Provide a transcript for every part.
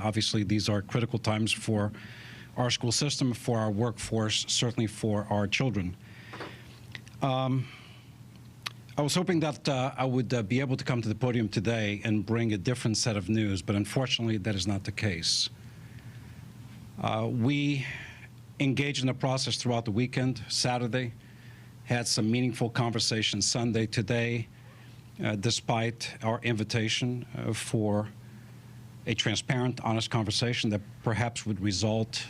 Obviously, these are critical times for our school system, for our workforce, certainly for our children. I was hoping that I would be able to come to the podium today and bring a different set of news, but unfortunately that is not the case. We engaged in the process throughout the weekend, Saturday, had some meaningful conversations Sunday. Today, despite our invitation for a transparent, honest conversation that perhaps would result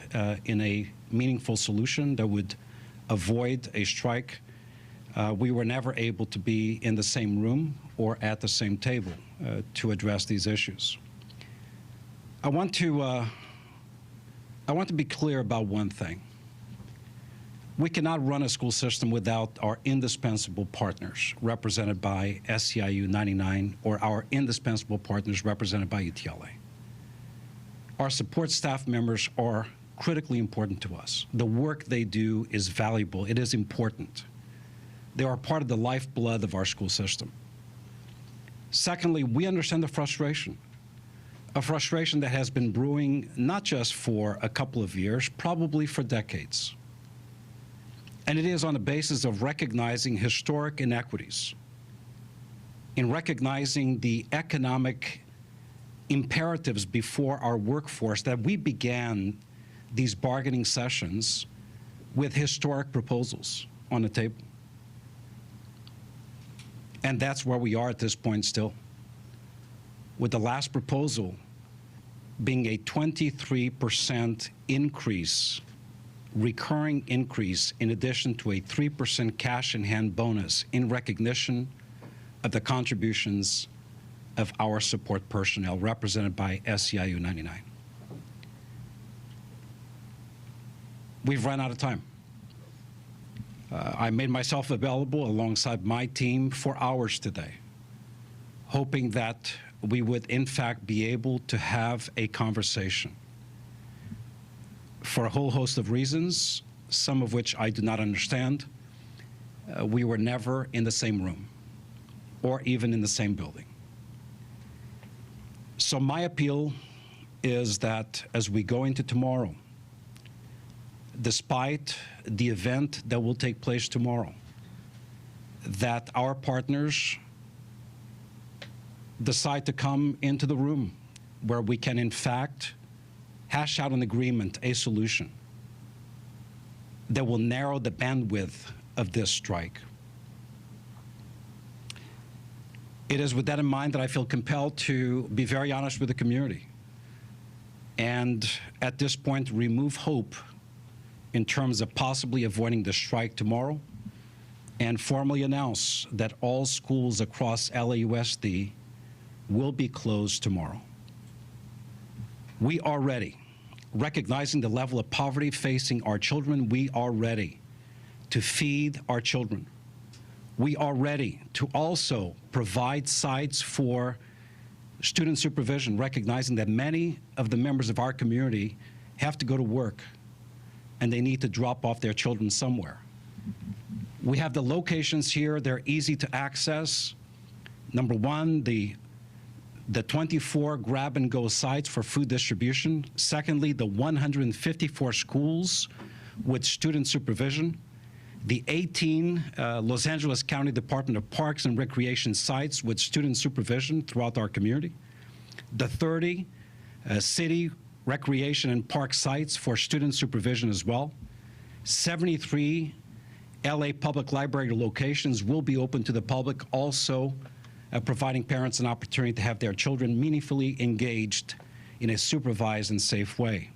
in a meaningful solution that would avoid a strike, we were never able to be in the same room or at the same table to address these issues. I want to be clear about one thing. We cannot run a school system without our indispensable partners represented by SEIU 99 or our indispensable partners represented by UTLA. Our support staff members are critically important to us. The work they do is valuable. It is important. They are part of the lifeblood of our school system. Secondly, we understand the frustration, a frustration that has been brewing not just for a couple of years, probably for decades. And it is on the basis of recognizing historic inequities, in recognizing the economic imperatives before our workforce that we began these bargaining sessions with historic proposals on the table. And that's where we are at this point still, with the last proposal being a 23% increase, recurring increase, in addition to a 3% cash-in-hand bonus in recognition of the contributions of our support personnel represented by SEIU 99. We've run out of time. I made myself available alongside my team for hours today, hoping that we would in fact be able to have a conversation. For a whole host of reasons, some of which I do not understand, we were never in the same room or even in the same building. So my appeal is that as we go into tomorrow, despite the event that will take place tomorrow, that our partners decide to come into the room where we can in fact hash out an agreement, a solution that will narrow the bandwidth of this strike. It is with that in mind that I feel compelled to be very honest with the community and at this point remove hope in terms of possibly avoiding the strike tomorrow and formally announce that all schools across LAUSD will be closed tomorrow. We are ready. Recognizing the level of poverty facing our children, we are ready to feed our children. We are ready to also provide sites for student supervision, recognizing that many of the members of our community have to go to work and they need to drop off their children somewhere. We have the locations here, they're easy to access. Number one, the 24 grab-and-go sites for food distribution. Secondly, the 154 schools with student supervision. The 18 Los Angeles County Department of Parks and Recreation sites with student supervision throughout our community. The 30 city recreation and park sites for student supervision as well. 73 LA Public Library locations will be open to the public, also providing parents an opportunity to have their children meaningfully engaged in a supervised and safe way.